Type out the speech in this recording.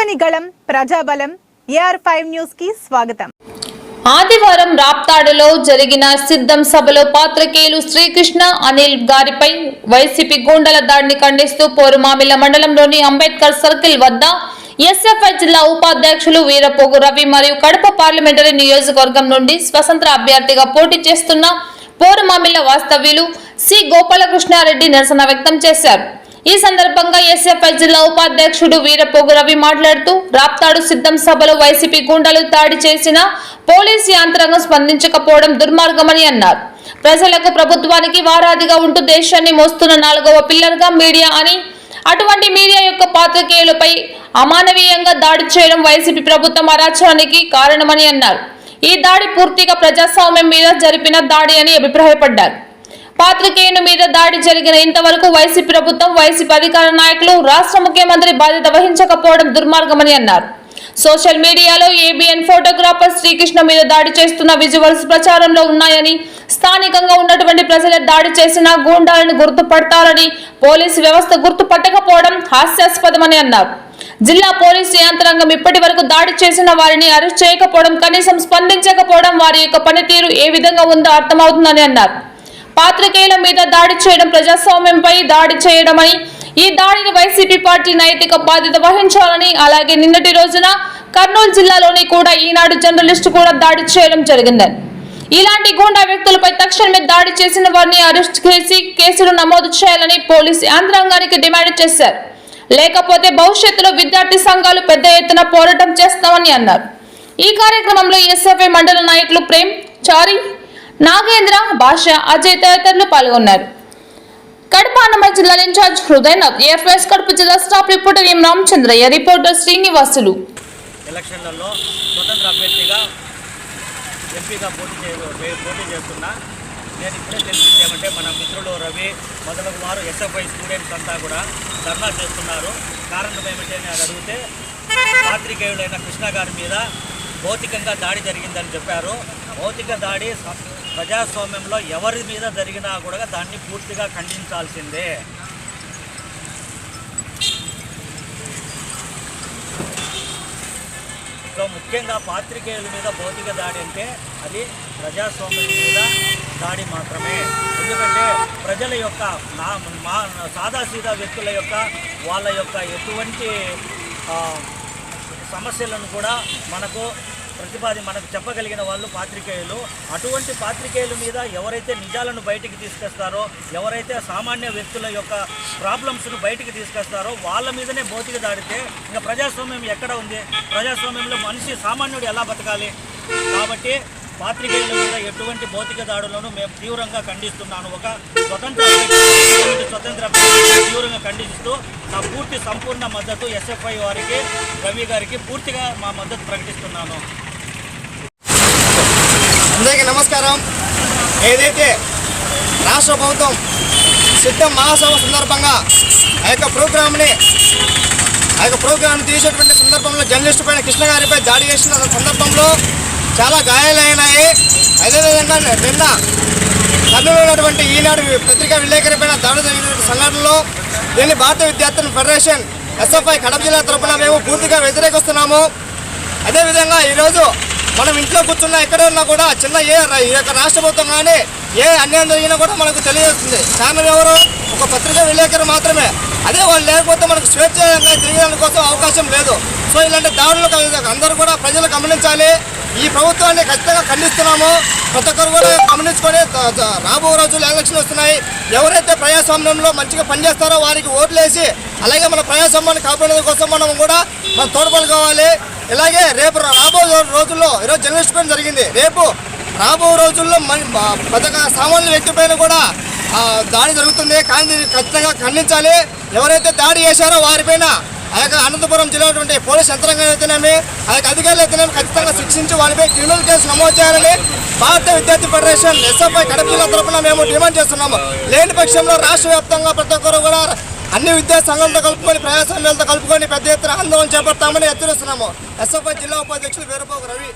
ప్రజని గళం ప్రజాబలం AR5 news కి స్వాగతం. ఆదివారం రాప్తాడులో జరిగిన సిద్ధం సభలో పాత్రికేయులు శ్రీకృష్ణ అనిల్ గారిపై వైసీపీ గూండాల దాడిని ఖండిస్తూ పోరుమామిళ్ల మండలంలోని అంబేద్కర్ సర్కిల్ వద్ద ఎస్ఎఫ్ఐ జిల్లా ఉపాధ్యక్షులు వీరపోగు రవి మరియు కడప పార్లమెంటరీ నియోజకవర్గం నుండి స్వతంత్ర అభ్యర్థిగా పోటీ చేస్తున్న పోరుమామిళ్ల వాస్తవ్యులు సి గోపాలకృష్ణారెడ్డి నిరసన వ్యక్తం చేశారు. ఈ సందర్భంగా ఎస్ఎఫ్ఐ జిల్లా ఉపాధ్యక్షుడు వీరపోగు రవి మాట్లాడుతూ రాప్తాడు సిద్ధం సభలో వైసీపీ గూండాలు దాడి చేసిన పోలీసు యంత్రాంగం స్పందించకపోవడం దుర్మార్గమని అన్నారు. ప్రజలకు ప్రభుత్వానికి వారాదిగా ఉంటూ దేశాన్ని మోస్తున్న 4వ పిల్లర్గా మీడియా అని, అటువంటి మీడియా యొక్క పాత్రికేయులపై అమానవీయంగా దాడి చేయడం వైసీపీ ప్రభుత్వం అరాచకానికి కారణమని అన్నారు. ఈ దాడి పూర్తిగా ప్రజాస్వామ్యం మీద జరిపిన దాడి అని అభిప్రాయపడ్డారు. పాత్రికేయుని మీద దాడి జరిగిన ఇంతవరకు వైసీపీ ప్రభుత్వం, వైసీపీ అధికార నాయకులు, రాష్ట్ర ముఖ్యమంత్రి బాధ్యత వహించకపోవడం దుర్మార్గమని అన్నారు. సోషల్ మీడియాలో ఏబిఎన్ ఫోటోగ్రాఫర్ శ్రీకృష్ణ మీద దాడి చేస్తున్న విజువల్స్ ప్రచారంలో ఉన్నాయని, స్థానికంగా ఉన్నటువంటి ప్రజలు దాడి చేసిన గూండాలను గుర్తుపడతారని పోలీసు వ్యవస్థ గుర్తుపట్టకపోవడం హాస్యాస్పదమని అన్నారు. జిల్లా పోలీసు యంత్రాంగం ఇప్పటి వరకు దాడి చేసిన వారిని అరెస్ట్ చేయకపోవడం, కనీసం స్పందించకపోవడం వారి యొక్క పనితీరు ఏ విధంగా ఉందో అర్థమవుతుందని అన్నారు. పాత్రికేయుల మీద దాడి చేయడం ప్రజాస్వామ్యంపై దాడి చేయడమని, ఈ దాడిని వైసీపీ పార్టీ నైతిక బాధ్యత వహించాలని, అలాగే నిన్నటి రోజున కర్నూలు జిల్లాలోని కూడా ఈనాడు జర్నలిస్టు కూడా దాడి చేయడం జరిగిందని, ఇలాంటి గూండా వ్యక్తులపై తక్షణమే దాడి చేసిన వారిని అరెస్ట్ చేసి కేసులు నమోదు చేయాలని పోలీసు యంత్రాంగానికి డిమాండ్ చేశారు. లేకపోతే భవిష్యత్తులో విద్యార్థి సంఘాలు పెద్ద ఎత్తున పోరాటం చేస్తామని అన్నారు. ఈ కార్యక్రమంలో ఎస్ఎఫ్ఐ మండల నాయకులు ప్రేమ్, చారి, నాగేంద్ర, భాష, అజయ్ తదితరులు పాల్గొన్నారు. కడప అన్నమయ్య జిల్లా ఇన్ఛార్జ్ హృదయనాథ్, AR5 కడప జిల్లా స్టాఫ్ రిపోర్టర్ ఎం రామచంద్రయ్య, రిపోర్టర్ శ్రీనివాసులు. ఎలక్షన్లలో స్వతంత్ర అభ్యర్థిగా ఎంపీగా పోటీ చేస్తున్నా. నేను ఇప్పుడే తెలిసింది ఏమంటే మన మిత్రుడు రవి మొదలగు వారు ఎస్ఎఫ్ఐ స్టూడెంట్స్ అంతా కూడా ధర్నా చేస్తున్నారు. కారణం ఏమిటి అని అడిగితే పాత్రికేయులైన కృష్ణ గారి మీద భౌతికంగా దాడి జరిగిందని చెప్పారు. భౌతిక దాడి ప్రజాస్వామ్యంలో ఎవరి మీద జరిగినా కూడా దాన్ని పూర్తిగా ఖండించాల్సిందే. సో ముఖ్యంగా పాత్రికేయుల మీద భౌతిక దాడి అంటే అది ప్రజాస్వామ్యం మీద దాడి మాత్రమే. ఎందుకంటే ప్రజల యొక్క సాదాసీదా వ్యక్తుల యొక్క వాళ్ళ యొక్క ఎటువంటి సమస్యలను కూడా మనకు చెప్పగలిగిన వాళ్ళు పాత్రికేయులు. అటువంటి పాత్రికేయుల మీద ఎవరైతే నిజాలను బయటికి తీసుకొస్తారో, ఎవరైతే సామాన్య వ్యక్తుల యొక్క ప్రాబ్లమ్స్ను బయటికి తీసుకొస్తారో వాళ్ళ మీదనే భౌతిక దాడితే ఇంకా ప్రజాస్వామ్యం ఎక్కడ ఉంది? ప్రజాస్వామ్యంలో మనిషి సామాన్యుడు ఎలా బతకాలి? కాబట్టి పాత్రికేయుల మీద ఎటువంటి భౌతిక దాడులను మేము తీవ్రంగా ఖండిస్తున్నాను. ఒక స్వతంత్ర తీవ్రంగా ఖండిస్తూ నా సంపూర్ణ మద్దతు ఎస్ఎఫ్ఐ వారికి, రవి గారికి పూర్తిగా మా మద్దతు ప్రకటిస్తున్నాను. అందరికీ నమస్కారం. ఏదైతే రాష్ట్ర ప్రభుత్వం సిద్ధం మహాసభ సందర్భంగా ఆ యొక్క ప్రోగ్రామ్ని తీసేటువంటి సందర్భంలో జర్నలిస్టు పైన కృష్ణ గారిపై దాడి చేసిన సందర్భంలో చాలా గాయాలైనాయి. అదేవిధంగా నిన్న కర్నూలు ఉన్నటువంటి ఈనాడు పత్రికా విలేకరిపైన దాడి జరిగిన సంఘటనలో దీన్ని భారత విద్యార్థుల ఫెడరేషన్ ఎస్ఎఫ్ఐ కడప జిల్లా తరఫున మేము పూర్తిగా వ్యతిరేకిస్తున్నాము. అదేవిధంగా ఈరోజు మనం ఇంట్లో కూర్చున్నా ఎక్కడ ఉన్నా కూడా ఈ యొక్క రాష్ట్ర ప్రభుత్వం కానీ ఏ అన్యాయం జరిగినా కూడా మనకు తెలియజేస్తుంది. ఛానల్ ఎవరు? ఒక పత్రికా విలేకరు మాత్రమే. అదే వాళ్ళు లేకపోతే మనకు స్వేచ్ఛగా తిరగడానికి కోసం అవకాశం లేదు. సో ఇలాంటి దాడులు అందరూ కూడా ప్రజలు గమనించాలి. ఈ ప్రభుత్వాన్ని ఖచ్చితంగా ఖండిస్తున్నాము. ప్రతి ఒక్కరు కూడా గమనించుకొని రాబో రోజులు ఎలక్షన్లు వస్తున్నాయి. ఎవరైతే ప్రజాస్వామ్యంలో మంచిగా పనిచేస్తారో వారికి ఓట్లేసి అలాగే మన ప్రజాస్వామ్యాన్ని కాపాడడం కోసం మనం తోడ్పడుకోవాలి. ఇలాగే రేపు రాబో రోజుల్లో ఈరోజు జర్నలిస్ట్ పైన జరిగింది. రేపు రాబో రోజుల్లో సామాన్య వ్యక్తి పైన కూడా దాడి జరుగుతుంది. కానీ ఖచ్చితంగా ఖండించాలి. ఎవరైతే దాడి చేశారో వారిపైన ఆ యొక్క అనంతపురం జిల్లా పోలీస్ యంత్రాంగం అయితేనేమి, ఆ యొక్క అధికారులు అయితేనేమి ఖచ్చితంగా శిక్షించి వారిపై క్రిమినల్ కేసు నమోదు చేయాలని భారత విద్యార్థి ఫెడరేషన్ ఎస్ఎఫ్ఐ కడప జిల్లా తరఫున మేము డిమాండ్ చేస్తున్నాము. లేని పక్షంలో రాష్ట్ర వ్యాప్తంగా ప్రతి ఒక్కరు కూడా అన్ని విద్యా సంఘాలతో కలుపుకొని, ప్రజాస్వామ్యాలతో కలుపుకొని పెద్ద ఎత్తున ఆందోళన చేపడతామని హెచ్చరిస్తున్నాము. ఎస్ఎఫ్ఐ జిల్లా ఉపాధ్యక్షులు వీరపోగు రవి.